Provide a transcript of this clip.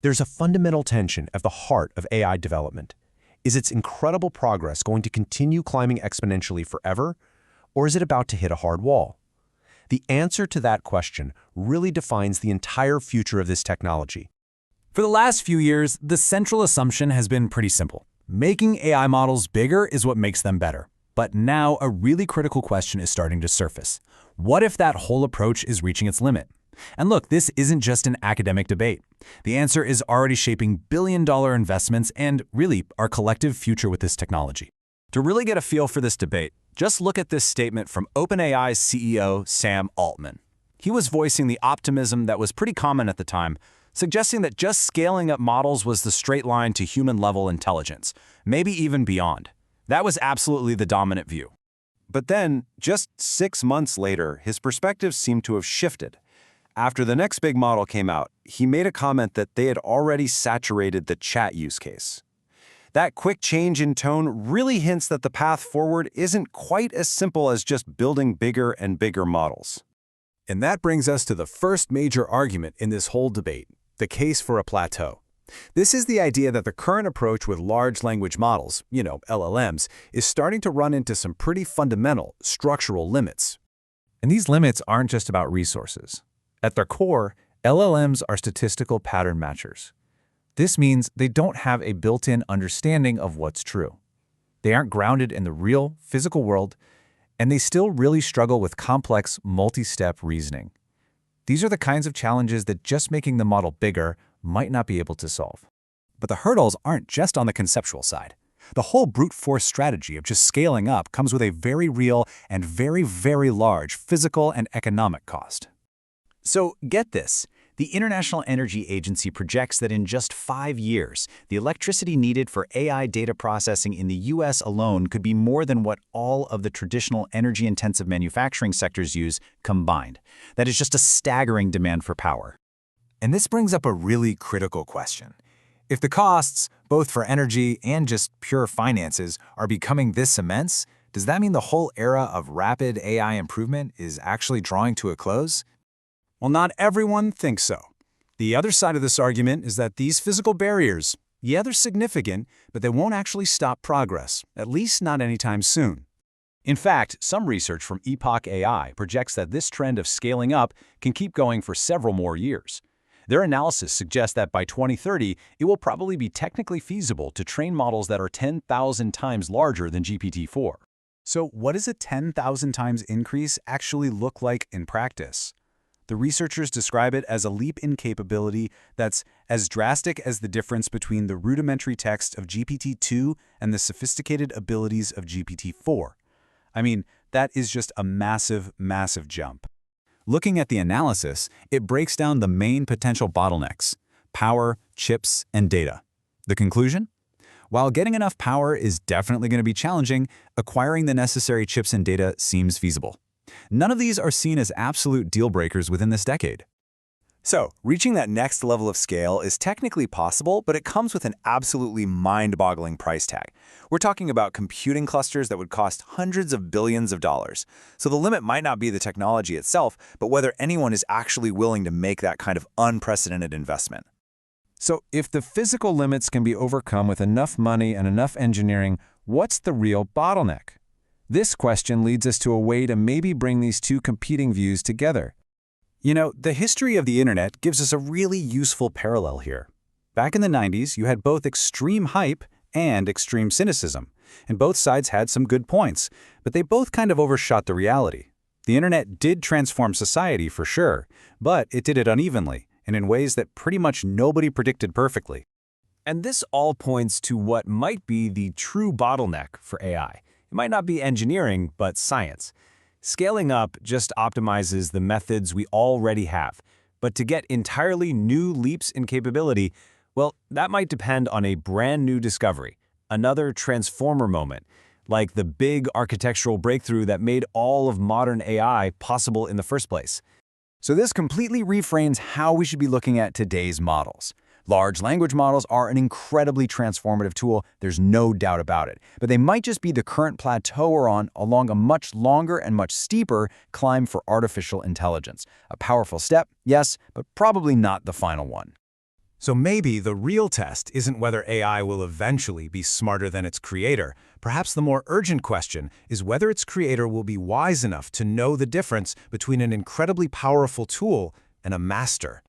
There's a fundamental tension at the heart of AI development. Is its incredible progress going to continue climbing exponentially forever, or is it about to hit a hard wall? The answer to that question really defines the entire future of this technology. For the last few years, the central assumption has been pretty simple. Making AI models bigger is what makes them better. But now a really critical question is starting to surface. What if that whole approach is reaching its limit? And look, this isn't just an academic debate. The answer is already shaping billion-dollar investments and, really, our collective future with this technology. To really get a feel for this debate, just look at this statement from OpenAI's CEO, Sam Altman. He was voicing the optimism that was pretty common at the time, suggesting that just scaling up models was the straight line to human-level intelligence, maybe even beyond. That was absolutely the dominant view. But then, just 6 months later, his perspective seemed to have shifted. After the next big model came out, he made a comment that they had already saturated the chat use case. That quick change in tone really hints that the path forward isn't quite as simple as just building bigger and bigger models. And that brings us to the first major argument in this whole debate, the case for a plateau. This is the idea that the current approach with large language models, LLMs, is starting to run into some pretty fundamental structural limits. And these limits aren't just about resources. At their core, LLMs are statistical pattern matchers. This means they don't have a built-in understanding of what's true. They aren't grounded in the real, physical world, and they still really struggle with complex, multi-step reasoning. These are the kinds of challenges that just making the model bigger might not be able to solve. But the hurdles aren't just on the conceptual side. The whole brute force strategy of just scaling up comes with a very real and very, very large physical and economic cost. So get this. The International Energy Agency projects that in just 5 years, the electricity needed for AI data processing in the US alone could be more than what all of the traditional energy-intensive manufacturing sectors use combined. That is just a staggering demand for power. And this brings up a really critical question. If the costs, both for energy and just pure finances, are becoming this immense, does that mean the whole era of rapid AI improvement is actually drawing to a close? Well, not everyone thinks so. The other side of this argument is that these physical barriers, yeah, they're significant, but they won't actually stop progress, at least not anytime soon. In fact, some research from Epoch AI projects that this trend of scaling up can keep going for several more years. Their analysis suggests that by 2030, it will probably be technically feasible to train models that are 10,000 times larger than GPT-4. So what does a 10,000 times increase actually look like in practice? The researchers describe it as a leap in capability that's as drastic as the difference between the rudimentary text of GPT-2 and the sophisticated abilities of GPT-4. I mean, that is just a massive, massive jump. Looking at the analysis, it breaks down the main potential bottlenecks: power, chips, and data. The conclusion? While getting enough power is definitely going to be challenging, acquiring the necessary chips and data seems feasible. None of these are seen as absolute deal breakers within this decade. So, reaching that next level of scale is technically possible, but it comes with an absolutely mind-boggling price tag. We're talking about computing clusters that would cost hundreds of billions of dollars. So the limit might not be the technology itself, but whether anyone is actually willing to make that kind of unprecedented investment. So if the physical limits can be overcome with enough money and enough engineering, what's the real bottleneck? This question leads us to a way to maybe bring these two competing views together. The history of the internet gives us a really useful parallel here. Back in the 90s, you had both extreme hype and extreme cynicism, and both sides had some good points, but they both kind of overshot the reality. The internet did transform society for sure, but it did it unevenly and in ways that pretty much nobody predicted perfectly. And this all points to what might be the true bottleneck for AI. It might not be engineering, but science. Scaling up just optimizes the methods we already have. But to get entirely new leaps in capability, well, that might depend on a brand new discovery, another transformer moment, like the big architectural breakthrough that made all of modern AI possible in the first place. So this completely reframes how we should be looking at today's models. Large language models are an incredibly transformative tool, there's no doubt about it. But they might just be the current plateau we're on along a much longer and much steeper climb for artificial intelligence. A powerful step, yes, but probably not the final one. So maybe the real test isn't whether AI will eventually be smarter than its creator. Perhaps the more urgent question is whether its creator will be wise enough to know the difference between an incredibly powerful tool and a master.